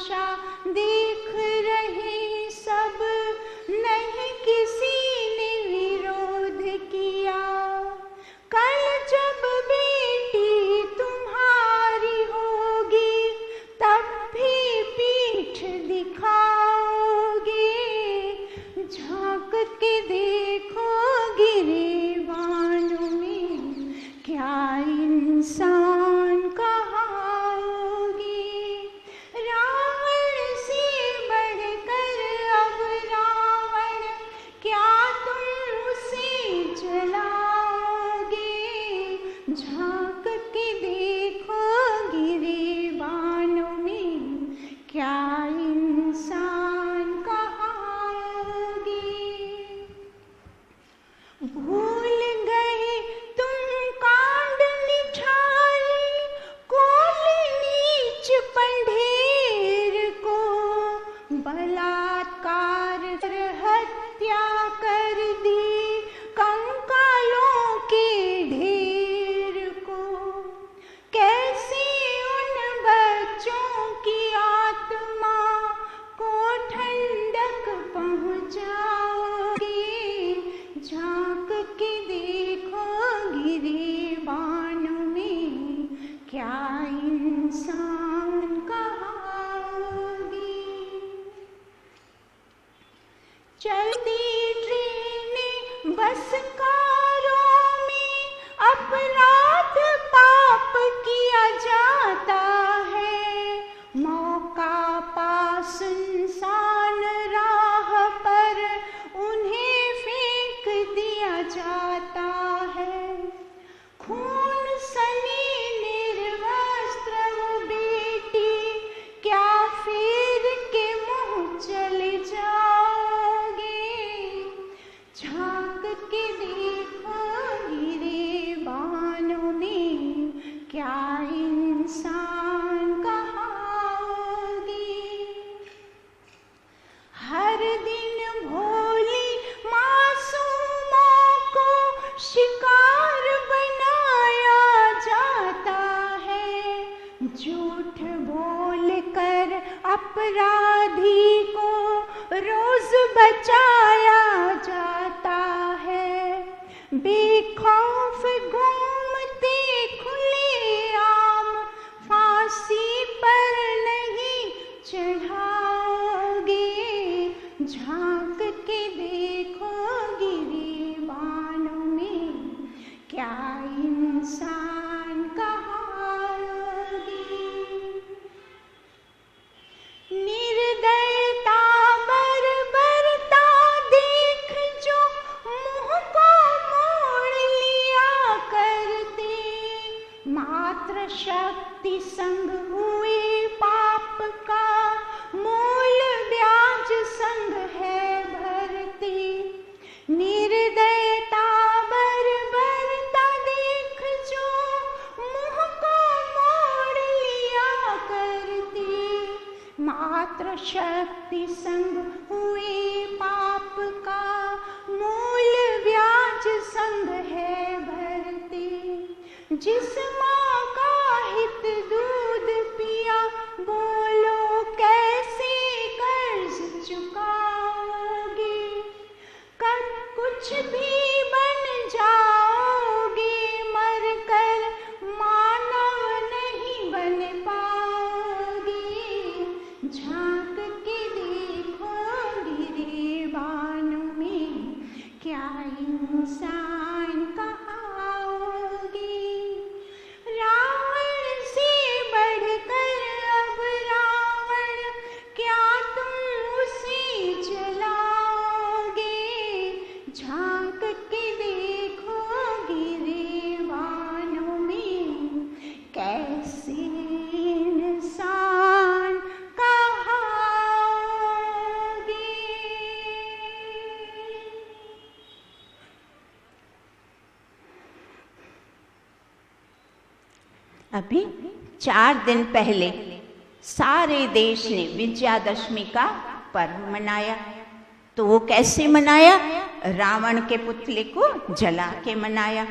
तमाशा देख रहे सब, नहीं किसी ने विरोध किया। कल जब बेटी तुम्हारी होगी, तब भी पीठ दिखाओगे। झांक के देखो गिरेबानों में, क्या इंसान कहाओगे। रावण से बढ़कर अब रावण, क्या तुम उसे जलाओगे। झांक के देखो गिरेबानों में, क्या इंसान कहाओगे। भूल गए तुम कांड निठाई, कोल नीच पंढेर को। बलात्कार हत्या कर दी कंकालों के ढेर को। कैसे उन बच्चों की आत्मा को ठंडक पहुँचाओगे। झांक के देखो गिरेबानों में, क्या इंसान कहाओगे। चलती ट्रेनें बस कारों में, अपराध पाप किया जाता है। मौका पास इंसान राह पर, उन्हें फेंक दिया जाता है। खून सनी निर्वस्त्र वो बेटी, क्या फेर के मुँह चले जाओगे। झांक के देखो गिरेबानों में, क्या इंसान कहाओगे। हर दिन भोली मासूमों को शिकार बनाया जाता है। झूठ बोल कर अपराधी को रोज बचाया जाता है। बेखौफ घूमते खुले आम, फांसी पर नहीं चढ़ाओगे। झांक के देखो गिरेबानों में, क्या इंसान कहाओगे। निर्दयता बर्बरता देख जो मुँह को मोड़ लिया करते। मात्र शक्ति संग हुए पाप का, मूल ब्याज संग है भरती। निर्दयता बर्बरता देख जो मुँह को मोड़ लिया करती। मात्र शक्ति संग हुए पाप का, मूल ब्याज संग है भरती। जिस माँ का हित दूध पिया, बोलो कैसे कर्ज चुकाओगे। कब कुछ भी बन जाओगे, मर कर मानव नहीं बन पाओगे। झांक के देखो गिरेबानों में, क्या इंसान कहाओगे। रावण से बढ़कर अब रावण, क्या तुम उसे जलाओगे। झांक के देखो गिरेबानों में, कैसे इंसान कहाओगे। अभी 4 दिन पहले सारे देश ने विजयादशमी का पर्व मनाया। तो वो कैसे मनाया? रावण के पुतले को जला के मनाया।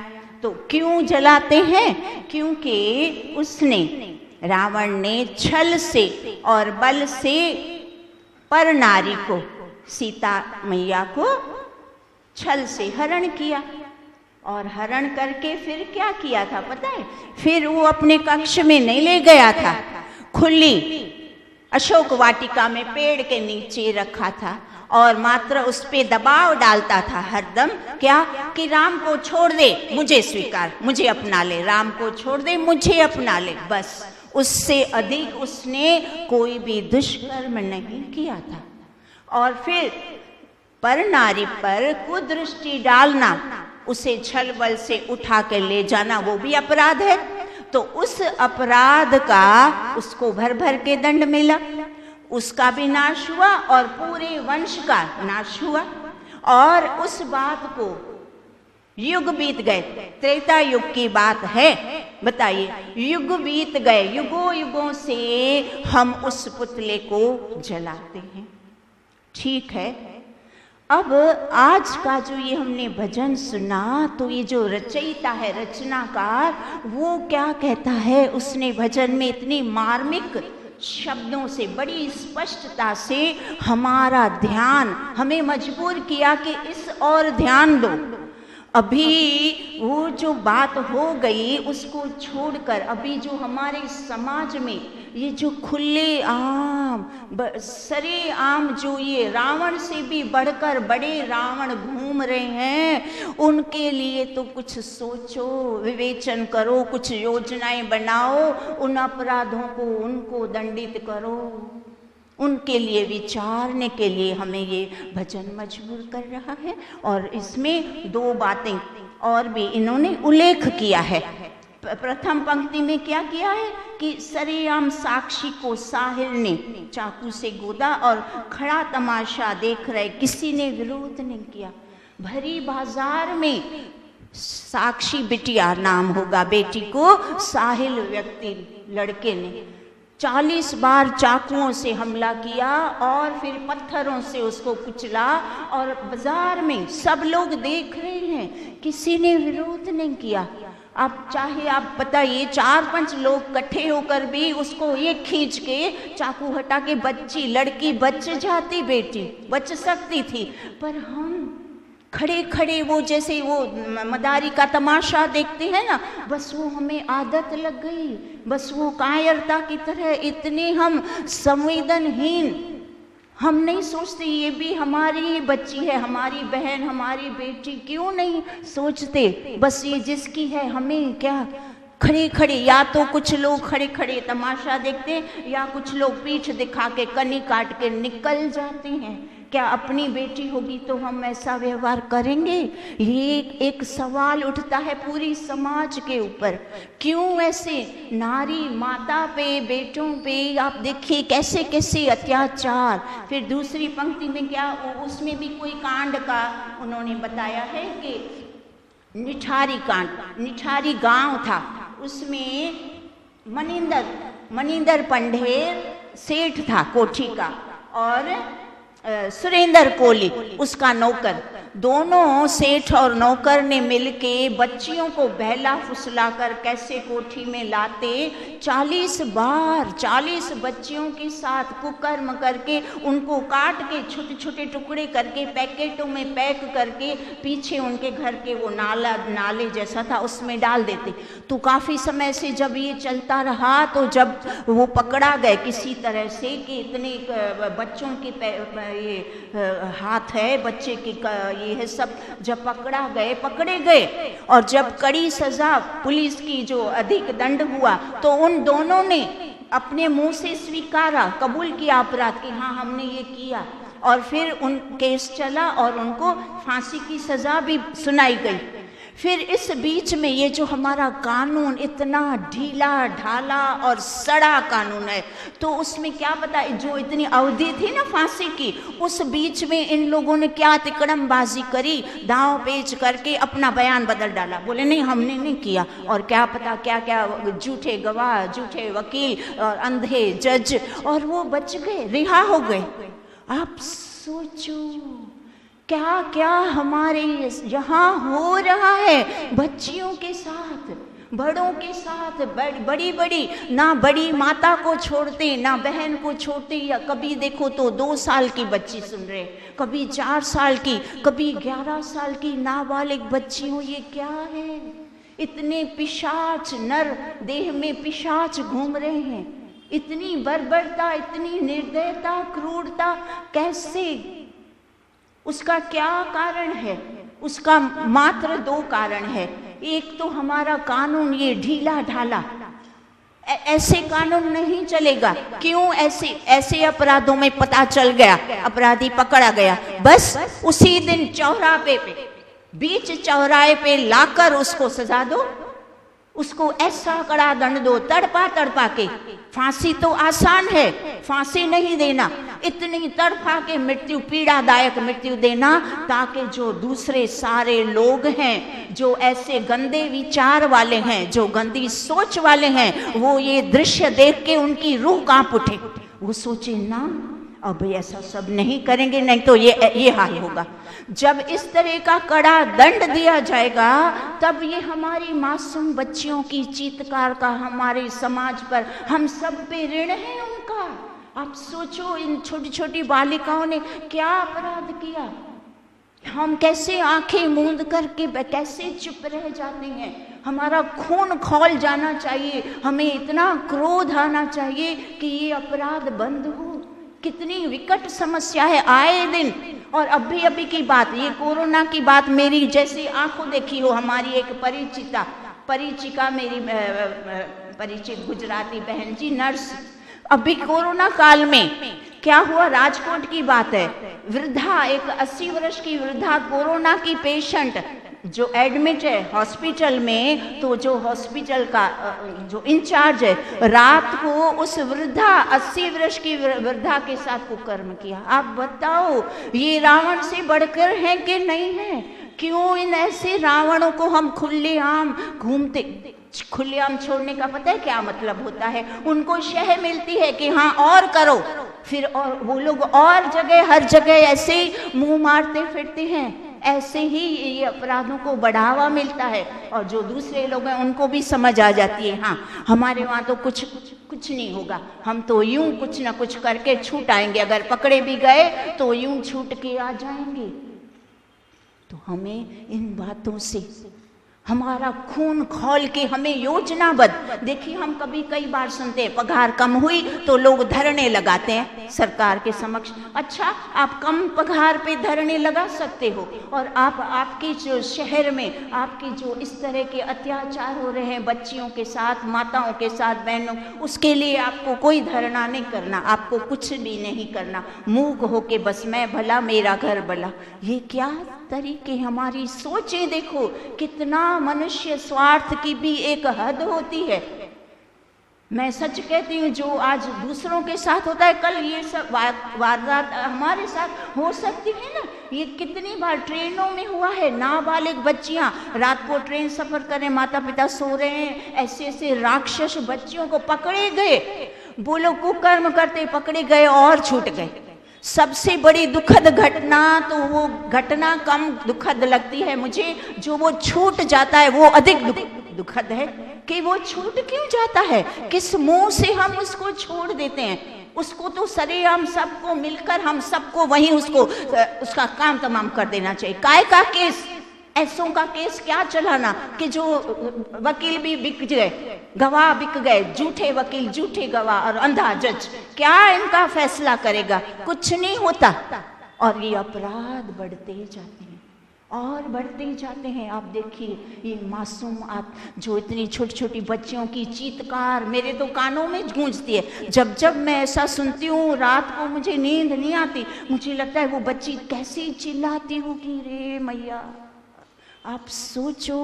तो क्यों जलाते हैं? क्योंकि उसने रावण ने छल से और बल से पर नारी को, सीता मैया को छल से हरण किया। और हरण करके फिर क्या किया था पता है? फिर वो अपने कक्ष में नहीं ले गया था, खुली अशोक वाटिका में पेड़ के नीचे रखा था और मात्र उस पे दबाव डालता था हरदम, क्या कि राम को छोड़ दे, मुझे स्वीकार, मुझे अपना ले, राम को छोड़ दे, मुझे अपना ले। बस उससे अधिक उसने कोई भी दुष्कर्म नहीं किया था। और फिर पर नारी पर कुदृष्टि डालना, उसे छल बल से उठा कर ले जाना, वो भी अपराध है। तो उस अपराध का उसको भर भर के दंड मिला, उसका भी नाश हुआ और पूरे वंश का नाश हुआ। और उस बात को युग बीत गए, त्रेता युग की बात है, बताइए, युग बीत गए, युगों युगों से हम उस पुतले को जलाते हैं। ठीक है, अब आज का जो ये हमने भजन सुना, तो ये जो रचयिता है, रचनाकार, वो क्या कहता है? उसने भजन में इतनी मार्मिक शब्दों से, बड़ी स्पष्टता से हमारा ध्यान, हमें मजबूर किया कि इस और ध्यान दो। अभी वो जो बात हो गई उसको छोड़कर अभी जो हमारे समाज में ये जो खुले आम, सरे आम, जो ये रावण से भी बढ़कर बड़े रावण घूम रहे हैं, उनके लिए तो कुछ सोचो, विवेचन करो, कुछ योजनाएं बनाओ, उन अपराधों को, उनको दंडित करो। उनके लिए विचारने के लिए हमें ये भजन मजबूर कर रहा है। और इसमें दो बातें और भी इन्होंने उल्लेख किया है। प्रथम पंक्ति में क्या किया है कि सरेआम साक्षी को साहिल ने चाकू से गोदा और खड़ा तमाशा देख रहे, किसी ने विरोध नहीं किया। भरी बाजार में साक्षी बिटिया नाम होगा बेटी को, साहिल व्यक्ति लड़के ने 40 बार चाकुओं से हमला किया और फिर पत्थरों से उसको कुचला, और बाजार में सब लोग देख रहे हैं, किसी ने विरोध नहीं किया। आप चाहे आप बताइए 4-5 लोग इकट्ठे होकर भी उसको ये खींच के चाकू हटा के, बच्ची लड़की बच जाती, बेटी बच सकती थी, पर हम खड़े खड़े वो जैसे वो मदारी का तमाशा देखते हैं ना, बस वो हमें आदत लग गई, बस वो कायरता की तरह इतने हम संवेदनहीन, हम नहीं सोचते ये भी हमारी बच्ची है, हमारी बहन, हमारी बेटी, क्यों नहीं सोचते, बस ये जिसकी है हमें क्या। खड़े खड़े, या तो कुछ लोग खड़े खड़े तमाशा देखते हैं, या कुछ लोग पीठ दिखा के कनी काट के निकल जाते हैं। क्या अपनी बेटी होगी तो हम ऐसा व्यवहार करेंगे? ये एक सवाल उठता है पूरी समाज के ऊपर, क्यों ऐसे नारी माता पे, बेटों पे आप देखिए कैसे कैसे अत्याचार। फिर दूसरी पंक्ति में क्या, उसमें भी कोई कांड का उन्होंने बताया है कि निठारी कांड, निठारी गांव था, उसमें मनिंदर पंढेर सेठ था कोठी का, और सुरेंद्र कोली उसका नौकर, दोनों सेठ और नौकर ने मिलके बच्चियों को बहला फुसला कर कैसे कोठी में लाते, 40 बार 40 बच्चियों के साथ कुकर्म करके उनको काट के छोटे छोटे टुकड़े करके पैकेटों में पैक करके पीछे उनके घर के वो नाले जैसा था उसमें डाल देते। तो काफ़ी समय से जब ये चलता रहा, तो जब वो पकड़ा गए किसी तरह से कि इतने बच्चों के ये हाथ है, बच्चे की ये है सब, जब पकड़े गए और जब कड़ी सजा पुलिस की जो अधिक दंड हुआ, तो उन दोनों ने अपने मुंह से स्वीकारा, कबूल किया अपराध कि हाँ हमने ये किया, और फिर उन केस चला और उनको फांसी की सजा भी सुनाई गई। फिर इस बीच में ये जो हमारा कानून इतना ढीला ढाला और सड़ा कानून है, तो उसमें क्या पता जो इतनी अवधि थी ना फांसी की, उस बीच में इन लोगों ने क्या तिकड़मबाजी करी, दांव पेच करके अपना बयान बदल डाला, बोले नहीं हमने नहीं किया, और क्या पता क्या क्या झूठे गवाह, झूठे वकील और अंधे जज, और वो बच गए, रिहा हो गए। आप सोचो क्या क्या हमारे यहाँ हो रहा है बच्चियों के साथ। बड़ों के साथ बड़ी बड़ी, ना बड़ी माता को छोड़ते ना बहन को छोड़ते, या कभी देखो तो 2 साल की बच्ची सुन रहे, कभी 4 साल की, कभी 11 साल की नाबालिग बच्ची हो। ये क्या है? इतने पिशाच, नर देह में पिशाच घूम रहे हैं। इतनी बर्बरता, इतनी निर्दयता, क्रूरता कैसे? उसका क्या कारण है? उसका मात्र 2 कारण है। एक तो हमारा कानून ये ढीला ढाला, ऐसे कानून नहीं चलेगा। क्यों? ऐसे अपराधों में पता चल गया, अपराधी पकड़ा गया, बस उसी दिन चौराहे पे, बीच चौराहे पे लाकर उसको सजा दो, उसको ऐसा कड़ा दंड दो, तड़पा के। फांसी तो आसान है, फांसी नहीं देना, इतनी तड़पा के मृत्यु, पीड़ादायक मृत्यु देना, ताकि जो दूसरे सारे लोग हैं, जो ऐसे गंदे विचार वाले हैं, जो गंदी सोच वाले हैं, वो ये दृश्य देख के उनकी रूह कांप उठे। वो सोचे ना अब ऐसा सब नहीं करेंगे, नहीं तो ये हाल होगा। जब इस तरह का कड़ा दंड दिया जाएगा, तब ये हमारी मासूम बच्चियों की चीत्कार का हमारे समाज पर, हम सब पे ऋण है उनका। आप सोचो, इन छोटी छोटी बालिकाओं ने क्या अपराध किया। हम कैसे आंखें मूंद करके कैसे चुप रह जाते हैं। हमारा खून खौल जाना चाहिए, हमें इतना क्रोध आना चाहिए कि ये अपराध बंद हो। कितनी विकट समस्या है आए दिन। और अभी की बात, ये कोरोना की बात, मेरी जैसी आंखों देखी हो, हमारी एक परिचिका मेरी परिचित गुजराती बहन जी, नर्स, अभी कोरोना काल में क्या हुआ, राजकोट की बात है, वृद्धा, एक 80 वर्ष की वृद्धा कोरोना की पेशेंट जो एडमिट है हॉस्पिटल में, तो जो हॉस्पिटल का जो इंचार्ज है, रात को उस वृद्धा 80 वर्ष की वृद्धा के साथ कुकर्म किया। आप बताओ, ये रावण से बढ़कर है कि नहीं है? क्यों इन ऐसे रावणों को हम खुलेआम घूमते, खुलेआम छोड़ने का पता है क्या मतलब होता है? उनको शह मिलती है कि हाँ और करो, फिर और वो लोग और जगह, हर जगह ऐसे मुंह मारते फिरते हैं। ऐसे ही ये अपराधों को बढ़ावा मिलता है, और जो दूसरे लोग हैं उनको भी समझ आ जाती है, हाँ हमारे वहाँ तो कुछ नहीं होगा, हम तो यूं कुछ ना कुछ करके छूट आएंगे, अगर पकड़े भी गए तो यूं छूट के आ जाएंगे। तो हमें इन बातों से हमारा खून खौल के, हमें योजनाबद्ध, देखिए हम कई बार सुनते हैं पगार कम हुई तो लोग धरने लगाते हैं सरकार के समक्ष। अच्छा, आप कम पगार पे धरने लगा सकते हो, और आपके जो शहर में आपके जो इस तरह के अत्याचार हो रहे हैं बच्चियों के साथ, माताओं के साथ, बहनों, उसके लिए आपको कोई धरना नहीं करना, आपको कुछ भी नहीं करना, मूक होके बस मैं भला मेरा घर भला। ये क्या तरीके, हमारी सोचें देखो, कितना मनुष्य स्वार्थ की भी एक हद होती है। मैं सच कहती हूँ, जो आज दूसरों के साथ होता है, कल ये सब वारदात हमारे साथ हो सकती है ना। ये कितनी बार ट्रेनों में हुआ है, नाबालिग बच्चियां रात को ट्रेन सफर करें, माता पिता सो रहे हैं, ऐसे राक्षस बच्चियों को पकड़े गए, वो लोग कुकर्म करते पकड़े गए और छूट गए। सबसे बड़ी दुखद घटना, तो वो घटना कम दुखद लगती है मुझे, जो वो छूट जाता है वो अधिक दुखद है। कि वो छूट क्यों जाता है, किस मुंह से हम उसको छोड़ देते हैं। उसको तो सरेआम सबको मिलकर हम सबको वहीं उसका काम तमाम कर देना चाहिए। काय का केस, ऐसों का केस क्या चलाना कि जो वकील भी बिक गए, गवाह बिक गए, झूठे वकील, झूठे गवाह, और अंधा जज, क्या इनका फैसला करेगा? कुछ नहीं होता। और ये अपराध बढ़ते जाते हैं और बढ़ते जाते हैं। आप देखिए, ये मासूम, आप जो इतनी छोटी छोटी बच्चियों की चीत्कार मेरे तो कानों में गूंजती है। जब मैं ऐसा सुनती हूँ, रात को मुझे नींद नहीं आती, मुझे लगता है वो बच्ची कैसी चिल्लाती होगी, रे मैया। आप सोचो,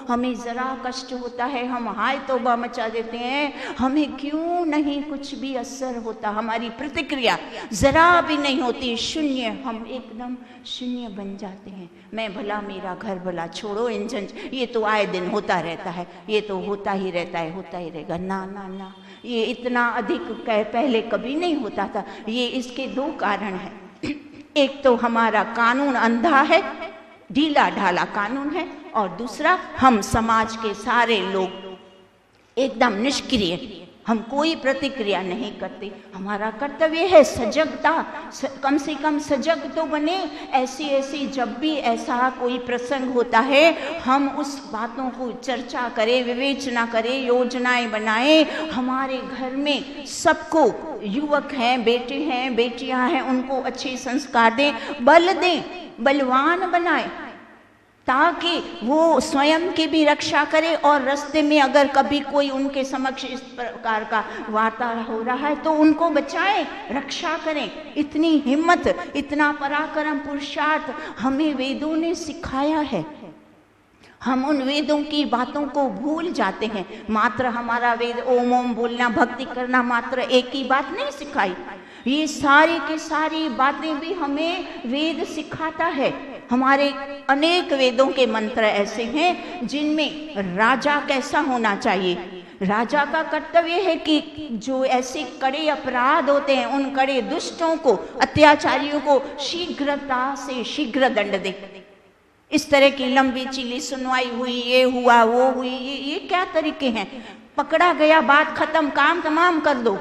हमें ज़रा कष्ट होता है, हम हाय तौबा मचा देते हैं, हमें क्यों नहीं कुछ भी असर होता, हमारी प्रतिक्रिया ज़रा भी नहीं होती, शून्य, हम एकदम शून्य बन जाते हैं। मैं भला मेरा घर भला, छोड़ो इन ये तो आए दिन होता रहता है, ये तो होता ही रहता है, होता ही रहेगा। ना ना ना, ये इतना अधिक पहले कभी नहीं होता था। ये इसके 2 कारण हैं। एक तो हमारा कानून अंधा है, ढीला ढाला कानून है, और दूसरा हम समाज के सारे लोग एकदम निष्क्रिय, हम कोई प्रतिक्रिया नहीं करते। हमारा कर्तव्य है सजगता, कम से कम सजग तो बने। ऐसी जब भी ऐसा कोई प्रसंग होता है हम उस बातों को चर्चा करें, विवेचना करें, योजनाएं बनाएं। हमारे घर में सबको, युवक हैं, बेटे हैं, बेटियां हैं, उनको अच्छे संस्कार दें, बल दें, बलवान बनाएं, ताकि वो स्वयं की भी रक्षा करे और रास्ते में अगर कभी कोई उनके समक्ष इस प्रकार का वार्ता हो रहा है तो उनको बचाएं, रक्षा करें। इतनी हिम्मत, इतना पराक्रम, पुरुषार्थ हमें वेदों ने सिखाया है। हम उन वेदों की बातों को भूल जाते हैं। मात्र हमारा वेद ओम ओम बोलना, भक्ति करना मात्र एक ही बात नहीं सिखाई। ये सारी की सारी बातें भी हमें वेद सिखाता है। हमारे अनेक वेदों के मंत्र ऐसे हैं जिनमें राजा कैसा होना चाहिए। राजा का कर्तव्य है कि जो ऐसे कड़े अपराध होते हैं उन कड़े दुष्टों को, अत्याचारियों को शीघ्रता से शीघ्र दंड दे। इस तरह की लंबी चीली सुनवाई हुई, ये हुआ, वो हुई, ये क्या तरीके हैं? पकड़ा गया, बात खत्म, काम तमाम कर दो।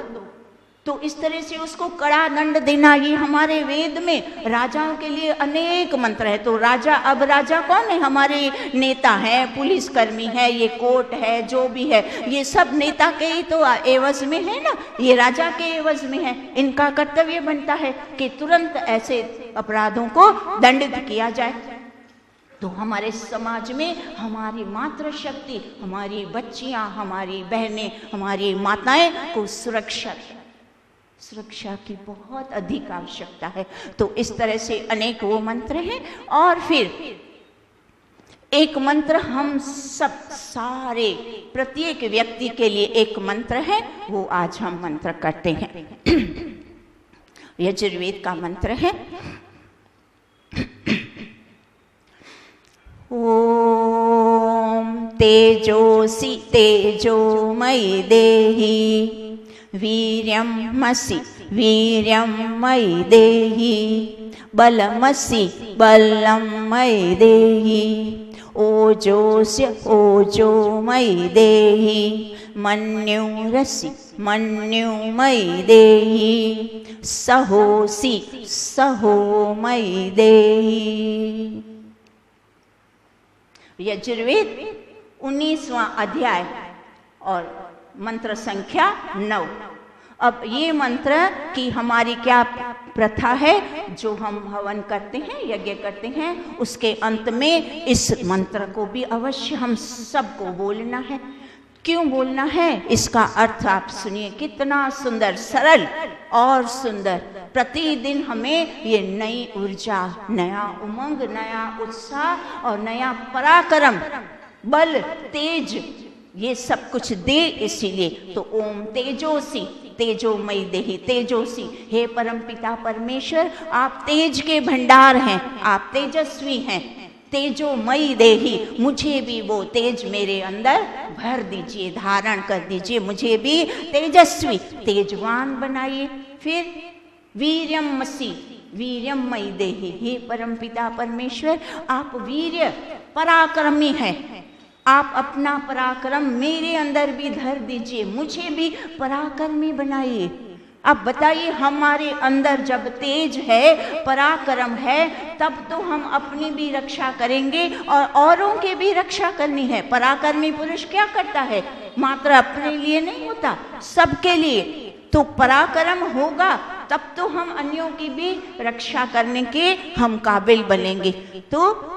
तो इस तरह से उसको कड़ा दंड देना, ये हमारे वेद में राजाओं के लिए अनेक मंत्र है। तो राजा, अब राजा कौन है? हमारे नेता हैं, पुलिसकर्मी है, ये कोर्ट है, जो भी है, ये सब नेता के ही तो एवज में है ना, ये राजा के एवज में है। इनका कर्तव्य बनता है कि तुरंत ऐसे अपराधों को दंडित किया जाए। तो हमारे समाज में हमारी मातृशक्ति, हमारी बच्चियां, हमारी बहनें, हमारी माताएं को सुरक्षा की बहुत अधिक आवश्यकता है। तो इस तरह से अनेक वो मंत्र हैं। और फिर एक मंत्र हम सब सारे प्रत्येक व्यक्ति के लिए एक मंत्र है, वो आज हम मंत्र करते हैं। यजुर्वेद का मंत्र है, ओम तेजोसि तेजोमयि देहि वीर्यमसि वीर्यमयि देहि बलमसि बलमयि देहि ओजोस्य ओजोमयि देहि मन्युरसि मन्युमयि देहि सहोसि सहोमयि देहि। यजुर्वेद 19वां अध्याय और मंत्र संख्या 9। अब ये मंत्र की हमारी क्या प्रथा है? जो हम हवन करते हैं, यज्ञ करते हैं, उसके अंत में इस मंत्र को भी अवश्य हम सबको बोलना है। क्यों बोलना है? इसका अर्थ आप सुनिए, कितना सुंदर, सरल और सुंदर। प्रतिदिन हमें ये नई ऊर्जा, नया उमंग, नया उत्साह और नया पराक्रम, बल, तेज, ये सब कुछ दे। इसीलिए तो ओम तेजोसी तेजोमयि देहि तेजोसी, हे परमपिता परमेश्वर, आप तेज के भंडार हैं, आप तेजस्वी हैं। तेजोमयि देहि, मुझे भी वो तेज मेरे अंदर भर दीजिए, धारण कर दीजिए, मुझे भी तेजस्वी, तेजवान बनाइए। फिर वीर्यमसि वीर्यमयि देहि, हे परमपिता परमेश्वर, आप वीर्य, पराक्रमी हैं, आप अपना पराक्रम मेरे अंदर भी धर दीजिए, मुझे भी पराक्रमी बनाइए। अब बताइए, हमारे अंदर जब तेज है, पराक्रम है, तब तो हम अपनी भी रक्षा करेंगे और औरों की भी रक्षा करनी है। पराक्रमी पुरुष क्या करता है? मात्र अपने लिए नहीं होता, सबके लिए। तो पराक्रम होगा तब तो हम अन्यों की भी रक्षा करने के हम काबिल बनेंगे। तो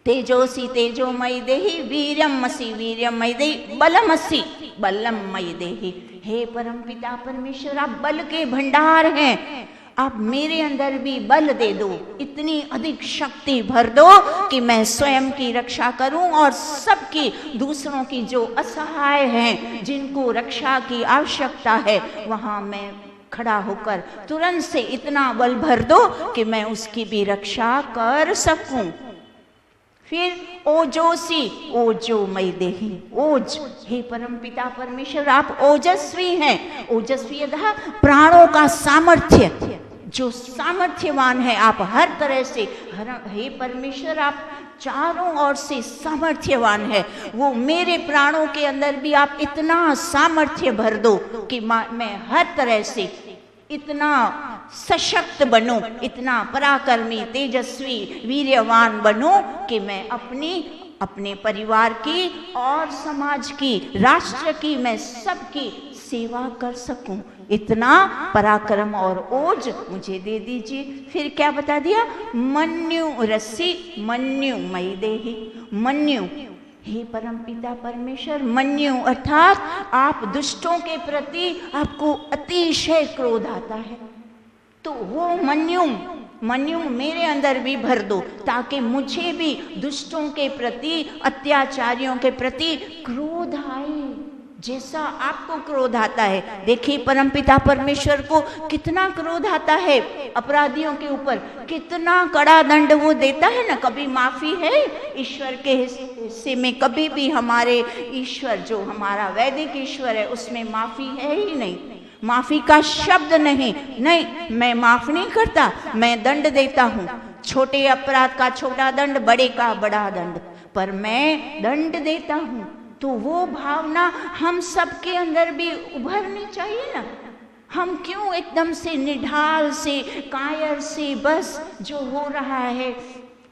तेजोसी तेजोमयि देहि वीर्यमसि वीर्यमयि देहि बलमसि बलमयि देहि, हे परमपिता परमेश्वर, आप बल के भंडार हैं, आप मेरे अंदर भी बल दे दो, इतनी अधिक शक्ति भर दो कि मैं स्वयं की रक्षा करूं और सबकी, दूसरों की जो असहाय हैं, जिनको रक्षा की आवश्यकता है, वहां मैं खड़ा होकर तुरंत से इतना बल भर दो कि मैं उसकी भी रक्षा कर सकूं। फिर ओजोसी ओजोमयि देहि, ओज, हे परमपिता परमेश्वर, आप ओजस्वी हैं। ओजस्वी प्राणों का सामर्थ्य, जो सामर्थ्यवान है, आप हर तरह से, हे परमेश्वर, आप चारों ओर से सामर्थ्यवान है। वो मेरे प्राणों के अंदर भी आप इतना सामर्थ्य भर दो कि मैं हर तरह से इतना सशक्त बनूं, इतना पराक्रमी, तेजस्वी, वीर्यवान बनूं कि मैं अपने परिवार की और समाज की, राष्ट्र की, मैं सबकी सेवा कर सकूं। इतना पराक्रम और ओज मुझे दे दीजिए। फिर क्या बता दिया? मन्यु रसी मन्यु मयि देहि। मन्यु, हे परमपिता परमेश्वर, मन्यु अर्थात आप दुष्टों के प्रति आपको अतिशय क्रोध आता है, तो वो मन्यु मेरे अंदर भी भर दो ताकि मुझे भी दुष्टों के प्रति, अत्याचारियों के प्रति क्रोध आए, जैसा आपको क्रोध आता है। देखिए परमपिता परमेश्वर को कितना क्रोध आता है अपराधियों के ऊपर, कितना कड़ा दंड वो देता है ना। कभी माफी है ईश्वर के हिस्से में? कभी भी हमारे ईश्वर, जो हमारा वैदिक ईश्वर है, उसमें माफी है ही नहीं। माफी का शब्द नहीं, मैं माफ नहीं करता, मैं दंड देता हूँ। छोटे अपराध का छोटा दंड, बड़े का बड़ा दंड, पर मैं दंड देता हूँ। तो वो भावना हम सबके अंदर भी उभरनी चाहिए ना। हम क्यों एकदम से निढाल से, कायर से, बस जो हो रहा है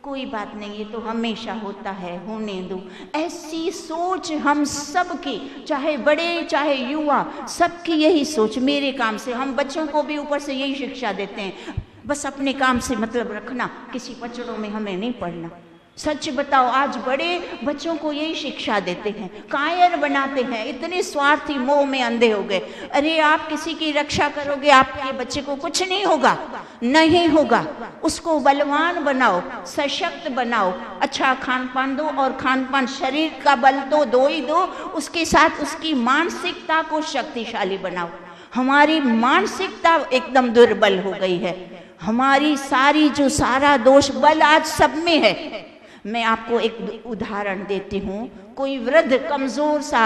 कोई बात नहीं, ये तो हमेशा होता है, होने दो, ऐसी सोच हम सबकी, चाहे बड़े चाहे युवा, सबकी यही सोच। मेरे काम से, हम बच्चों को भी ऊपर से यही शिक्षा देते हैं, बस अपने काम से मतलब रखना, किसी पचड़ों में हमें नहीं पड़ना। सच बताओ, आज बड़े बच्चों को यही शिक्षा देते हैं, कायर बनाते हैं, इतने स्वार्थी, मोह में अंधे हो गए। अरे आप किसी की रक्षा करोगे, आपके बच्चे को कुछ नहीं होगा, नहीं होगा। उसको बलवान बनाओ, सशक्त बनाओ, अच्छा खान पान दो, और खान पान शरीर का बल तो दो ही दो, उसके साथ उसकी मानसिकता को शक्तिशाली बनाओ। हमारी मानसिकता एकदम दुर्बल हो गई है, हमारी सारा दोष बल आज सब में है। मैं आपको एक उदाहरण देती हूँ। कोई वृद्ध कमजोर सा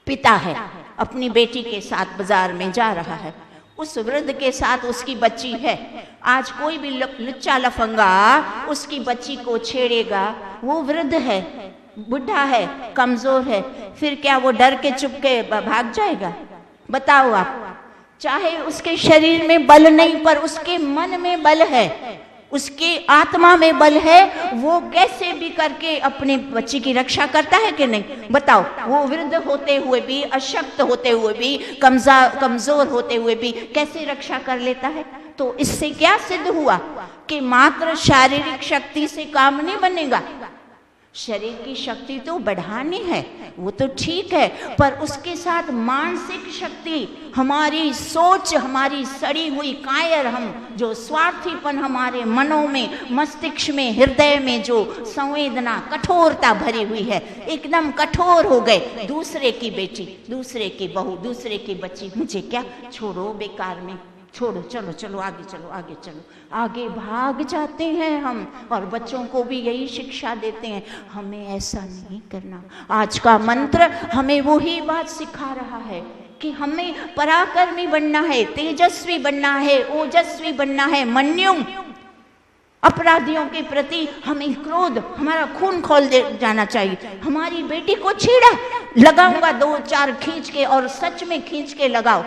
पिता है, अपनी बेटी के साथ बाजार में जा रहा है, उस वृद्ध के साथ उसकी बच्ची है। आज कोई भी लुच्चा लफंगा उसकी बच्ची को छेड़ेगा, वो वृद्ध है, बुढ़ा है, कमजोर है, फिर क्या वो डर के चुप के भाग जाएगा? बताओ आप। चाहे उसके शरीर में बल नहीं, पर उसके मन में बल है, उसकी आत्मा में बल है, वो कैसे भी करके अपने बच्ची की रक्षा करता है कि नहीं? बताओ। वो वृद्ध होते हुए भी, अशक्त होते हुए भी, कमजोर होते हुए भी कैसे रक्षा कर लेता है? तो इससे क्या सिद्ध हुआ कि मात्र शारीरिक शक्ति से काम नहीं बनेगा। शरीर की शक्ति तो बढ़ानी है, वो तो ठीक है, पर उसके साथ मानसिक शक्ति, हमारी सोच, हमारी सड़ी हुई कायर, हम जो स्वार्थीपन हमारे मनों में, मस्तिष्क में, हृदय में जो संवेदना, कठोरता भरी हुई है, एकदम कठोर हो गए। दूसरे की बेटी, दूसरे की बहू, दूसरे की बच्ची, मुझे क्या, छोड़ो, बेकार में छोड़ो, चलो चलो आगे चलो, आगे चलो, आगे भाग जाते हैं हम। और बच्चों को भी यही शिक्षा देते हैं, हमें ऐसा नहीं करना। आज का मंत्र हमें वही बात सिखा रहा है कि हमें पराक्रमी बनना है, तेजस्वी बनना है, ओजस्वी बनना है। मन्युम, अपराधियों के प्रति हमें क्रोध, हमारा खून खोल जाना चाहिए। हमारी बेटी को छेड़ा, लगाऊंगा 2-4 खींच के, और सच में खींच के लगाओ,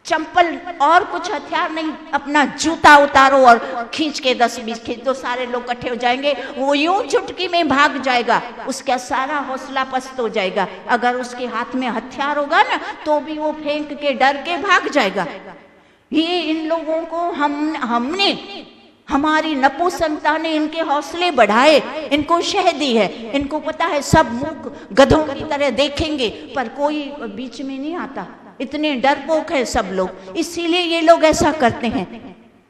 चंपल और कुछ हथियार नहीं, अपना जूता उतारो और खींच के 10-20 खींच दो, सारे लोग इकट्ठे हो जाएंगे, वो यूं चुटकी में भाग जाएगा, उसका सारा हौसला पस्त हो जाएगा। अगर उसके हाथ में हथियार होगा ना, तो भी वो फेंक के डर के भाग जाएगा। ये इन लोगों को हमने हमारी नपुंसकता ने इनके हौसले बढ़ाए, इनको शह दी है। इनको पता है सब मुख गधों की तरह देखेंगे, पर कोई बीच में नहीं आता, इतने डरपोक हैं सब लोग, इसीलिए ये लोग ऐसा करते हैं।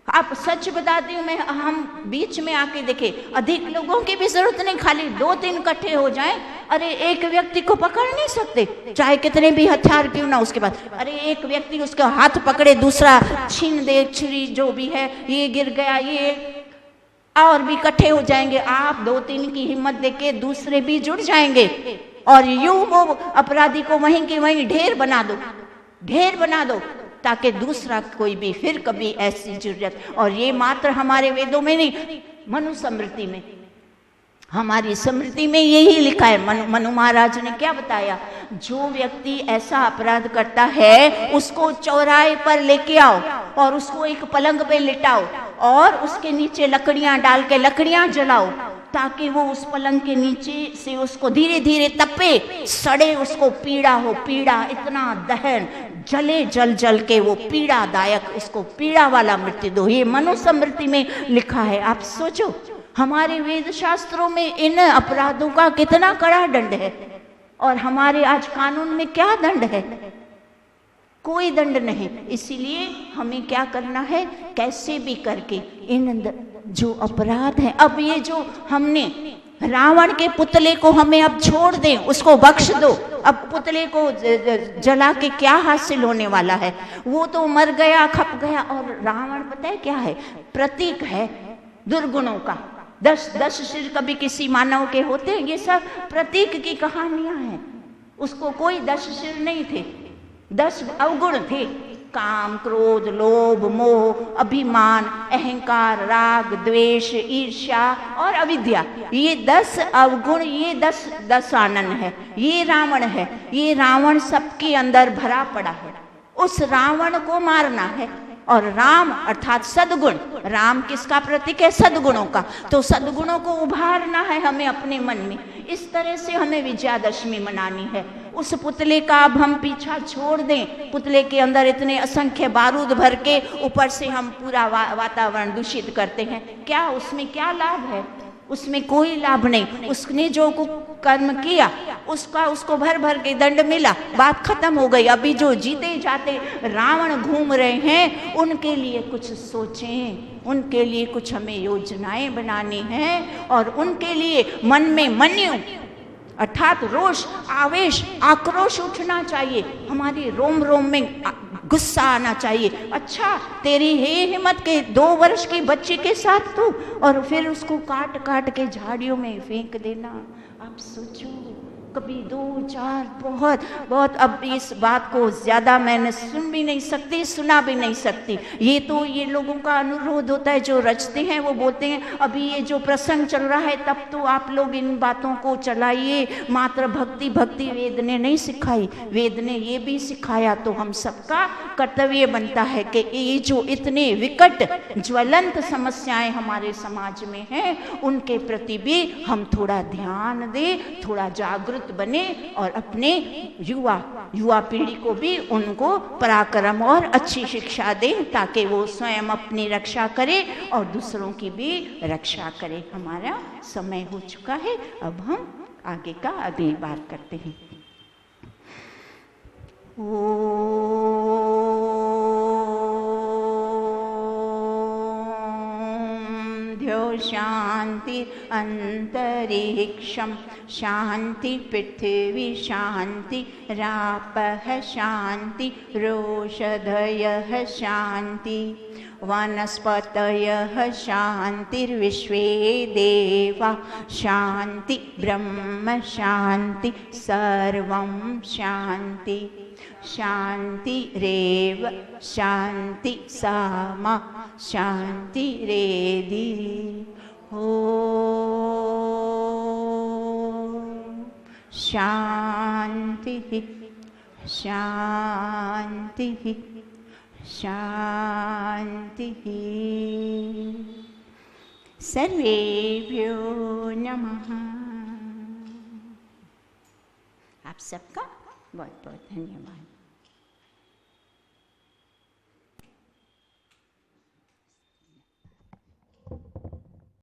आप सच बताती हूँ मैं, हम बीच में आके देखे, अधिक लोगों की भी जरूरत नहीं, खाली 2-3 इकट्ठे हो जाएं, अरे एक व्यक्ति को पकड़ नहीं सकते, चाहे कितने भी हथियार क्यों ना उसके पास। अरे एक व्यक्ति उसका हाथ पकड़े, दूसरा छीन दे, छुरी जो भी है, ये गिर गया, ये और भी इकट्ठे हो जाएंगे। आप 2-3 की हिम्मत देके दूसरे भी जुड़ जाएंगे, और यूं वो अपराधी को वहीं के वहीं ढेर बना दो, ताकि दूसरा कोई भी फिर कभी ऐसी जरूरत। और ये मात्र हमारे वेदों में नहीं, मनुस्मृति में हमारी स्मृति में यही लिखा है। मनु महाराज ने क्या बताया, जो व्यक्ति ऐसा अपराध करता है उसको चौराहे पर लेके आओ और उसको एक पलंग पे लिटाओ और उसके नीचे लकड़ियां डाल के लकड़ियां जलाओ, ताकि वो उस पलंग के नीचे से उसको धीरे धीरे तपे, सड़े, उसको पीड़ा हो, पीड़ा, इतना दहन, जले, जल जल के वो पीड़ादायक, उसको पीड़ा वाला मृत्यु दो। ये मनुस्मृति में लिखा है। आप सोचो, हमारे वेद शास्त्रों में इन अपराधों का कितना कड़ा दंड है, और हमारे आज कानून में क्या दंड है? कोई दंड नहीं। इसीलिए हमें क्या करना है, कैसे भी करके इन जो अपराध है, अब ये जो हमने रावण के पुतले को हमें अब छोड़ दें, उसको बख्श दो। अब पुतले को जला के क्या हासिल होने वाला है? वो तो मर गया, खप गया। और रावण पता है क्या है? प्रतीक है दुर्गुणों का। 10 सिर कभी किसी मानव के होते हैं? ये सब प्रतीक की कहानियां हैं। उसको कोई 10 सिर नहीं थे, 10 अवगुण थे। काम, क्रोध, लोभ, मोह, अभिमान, अहंकार, राग, द्वेष, ईर्ष्या और अविद्या, ये 10 अवगुण, ये 10 आनंद है। ये रावण है। ये रावण सबके अंदर भरा पड़ा है। उस रावण को मारना है। और राम अर्थात सद्गुण, राम किसका प्रतीक है? सद्गुणों का। तो सद्गुणों को उभारना है हमें अपने मन में। इस तरह से हमें विजयादशमी मनानी है। उस पुतले का अब हम पीछा छोड़ दें। पुतले के अंदर इतने असंख्य बारूद भर के ऊपर से हम पूरा वातावरण दूषित करते हैं। क्या उसमें क्या लाभ है? उसमें कोई लाभ नहीं। उसने जो कर्म किया उसको भर भर के दंड मिला, बात खत्म हो गई। अभी जो जीते जाते रावण घूम रहे हैं, उनके लिए कुछ सोचें, उनके लिए कुछ हमें योजनाएं बनानी हैं, और उनके लिए मन में मन्यु अर्थात रोष, आवेश, आक्रोश उठना चाहिए। हमारी रोम रोम में गुस्सा आना चाहिए। अच्छा, तेरी है हिम्मत के 2 वर्ष की बच्ची के साथ तू, और फिर उसको काट काट के झाड़ियों में फेंक देना। आप सोचो, कभी 2, 4, बहुत बहुत। अब इस बात को ज्यादा मैंने सुन भी नहीं सकती, सुना भी नहीं सकती। ये तो ये लोगों का अनुरोध होता है, जो रचते हैं वो बोलते हैं अभी ये जो प्रसंग चल रहा है, तब तो आप लोग इन बातों को चलाइए। मात्र भक्ति भक्ति वेद ने नहीं सिखाई, वेद ने ये भी सिखाया। तो हम सबका कर्तव्य बनता है कि ये जो इतने विकट ज्वलंत समस्याएं हमारे समाज में हैं, उनके प्रति भी हम थोड़ा ध्यान दें, थोड़ा जागरूक बने, और अपने युवा पीढ़ी को भी उनको पराक्रम और अच्छी शिक्षा दें, ताकि वो स्वयं अपनी रक्षा करे और दूसरों की भी रक्षा करे। हमारा समय हो चुका है, अब हम आगे का अगली बार करते हैं। शांति अंतरिक्षं शांति पृथ्वी शांति रापः शांति रोषधयः शांति वनस्पतयः शांतिर्विश्वे देवा शांति ब्रह्म शांति सर्वं शांति शांतिरेव शांति सामा शांतिरेधि। शांति शांति शांति। सर्वेभ्यो नमः। आप सबका बहुत बहुत धन्यवाद।